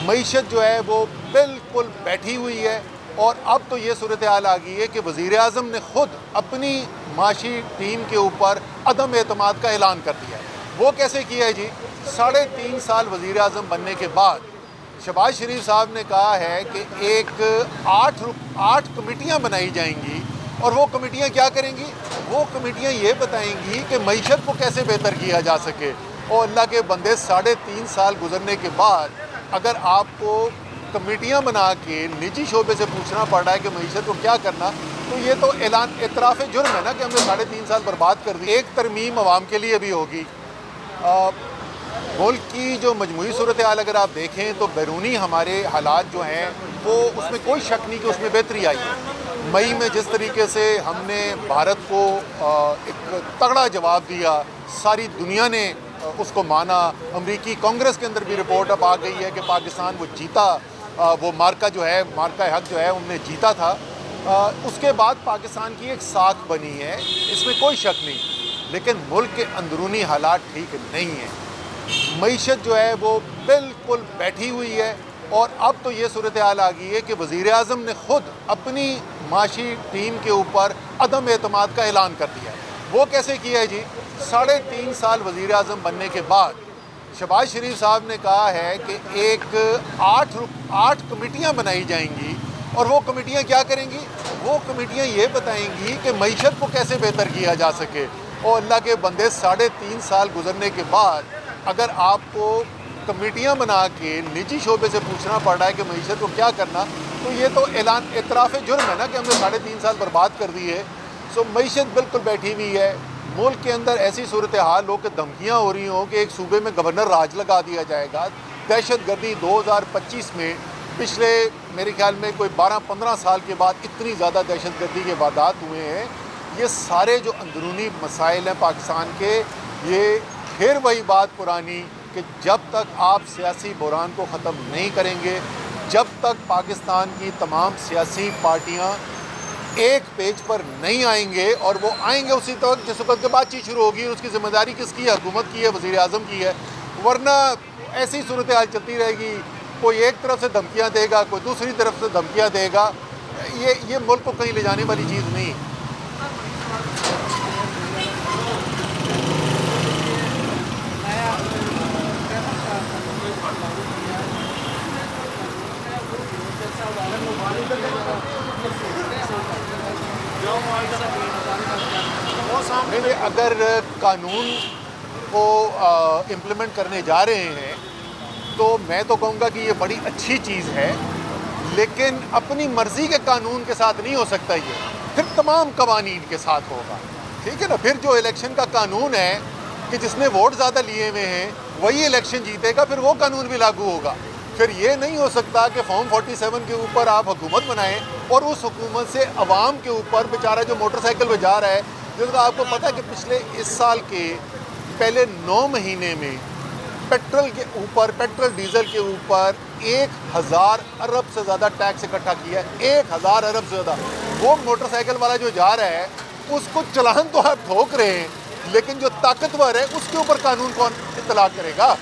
معیشت جو ہے وہ بالکل بیٹھی ہوئی ہے، اور اب تو یہ صورتحال آ گئی ہے کہ وزیر اعظم نے خود اپنی معاشی ٹیم کے اوپر عدم اعتماد کا اعلان کر دیا ہے۔ وہ کیسے کیا ہے جی؟ 3.5 سال وزیر اعظم بننے کے بعد شہباز شریف صاحب نے کہا ہے کہ ایک 8 کمیٹیاں بنائی جائیں گی، اور وہ کمیٹیاں کیا کریں گی؟ وہ کمیٹیاں یہ بتائیں گی کہ معیشت کو کیسے بہتر کیا جا سکے۔ اور اللہ کے بندے، 3.5 سال گزرنے کے بعد اگر آپ کو کمیٹیاں بنا کے نجی شعبے سے پوچھنا پڑ رہا ہے کہ معیشت کو کیا کرنا، تو یہ تو اعتراف جرم ہے نا کہ ہم نے 3.5 سال برباد کر دی۔ ایک ترمیم عوام کے لیے بھی ہوگی۔ ملک کی جو مجموعی صورتحال اگر آپ دیکھیں تو بیرونی ہمارے حالات جو ہیں وہ اس میں کوئی شک نہیں کہ اس میں بہتری آئی ہے۔ مئی میں جس طریقے سے ہم نے بھارت کو ایک تگڑا جواب دیا، ساری دنیا نے اس کو مانا۔ امریکی کانگریس کے اندر بھی رپورٹ اب آ گئی ہے کہ پاکستان وہ جیتا، وہ مارکا جو ہے، مارکا حق جو ہے انہوں نے جیتا تھا۔ اس کے بعد پاکستان کی ایک ساکھ بنی ہے، اس میں کوئی شک نہیں، لیکن ملک کے اندرونی حالات ٹھیک نہیں ہیں۔ معیشت جو ہے وہ بالکل بیٹھی ہوئی ہے، اور اب تو یہ صورتحال آ گئی ہے کہ وزیر اعظم نے خود اپنی معاشی ٹیم کے اوپر عدم اعتماد کا اعلان کر دیا ہے۔ وہ کیسے کیا ہے جی؟ 3.5 سال وزیر اعظم بننے کے بعد شہباز شریف صاحب نے کہا ہے کہ ایک 8 کمیٹیاں بنائی جائیں گی، اور وہ کمیٹیاں کیا کریں گی؟ وہ کمیٹیاں یہ بتائیں گی کہ معیشت کو کیسے بہتر کیا جا سکے۔ اور اللہ کے بندے، 3.5 سال گزرنے کے بعد اگر آپ کو کمیٹیاں بنا کے نجی شعبے سے پوچھنا پڑ رہا ہے کہ معیشت کو کیا کرنا، تو یہ تو اعتراف جرم ہے نا کہ ہم نے 3.5 سال برباد کر دی ہے۔ معیشت بالکل بیٹھی ہوئی ہے۔ ملک کے اندر ایسی صورتحال ہو کہ دھمکیاں ہو رہی ہوں کہ ایک صوبے میں گورنر راج لگا دیا جائے گا۔ دہشت گردی 2025 میں پچھلے میرے خیال میں کوئی 12-15 سال کے بعد اتنی زیادہ دہشت گردی کے واردات ہوئے ہیں۔ یہ سارے جو اندرونی مسائل ہیں پاکستان کے، یہ پھر وہی بات پرانی کہ جب تک آپ سیاسی بحران کو ختم نہیں کریں گے، جب تک پاکستان کی تمام سیاسی پارٹیاں ایک پیج پر نہیں آئیں گے، اور وہ آئیں گے اسی وقت جس وقت کے بات چیت شروع ہوگی، اس کی ذمہ داری کس کی ہے؟ حکومت کی ہے، وزیر اعظم کی ہے۔ ورنہ ایسی صورتحال چلتی رہے گی، کوئی ایک طرف سے دھمکیاں دے گا، کوئی دوسری طرف سے دھمکیاں دے گا۔ یہ ملک کو کہیں لے جانے والی چیز نہیں۔ اگر قانون کو امپلیمنٹ کرنے جا رہے ہیں تو میں تو کہوں گا کہ یہ بڑی اچھی چیز ہے، لیکن اپنی مرضی کے قانون کے ساتھ نہیں ہو سکتا، یہ پھر تمام قوانین کے ساتھ ہوگا، ٹھیک ہے نا؟ پھر جو الیکشن کا قانون ہے کہ جس نے ووٹ زیادہ لیے ہوئے ہیں وہی الیکشن جیتے گا، پھر وہ قانون بھی لاگو ہوگا۔ پھر یہ نہیں ہو سکتا کہ فارم 47 کے اوپر آپ حکومت بنائیں اور اس حکومت سے عوام کے اوپر بیچارہ جو موٹر سائیکل پہ جا رہا ہے، جس کا آپ کو پتہ ہے کہ پچھلے اس سال کے پہلے 9 مہینے میں پیٹرول ڈیزل کے اوپر 1000 ارب سے زیادہ ٹیکس اکٹھا کیا ہے۔ 1000 ارب سے زیادہ۔ وہ موٹر سائیکل والا جو جا رہا ہے اس کو چلان تو آپ ٹھوک رہے ہیں، لیکن جو طاقتور ہے اس کے اوپر قانون کون اطلاق کرے گا؟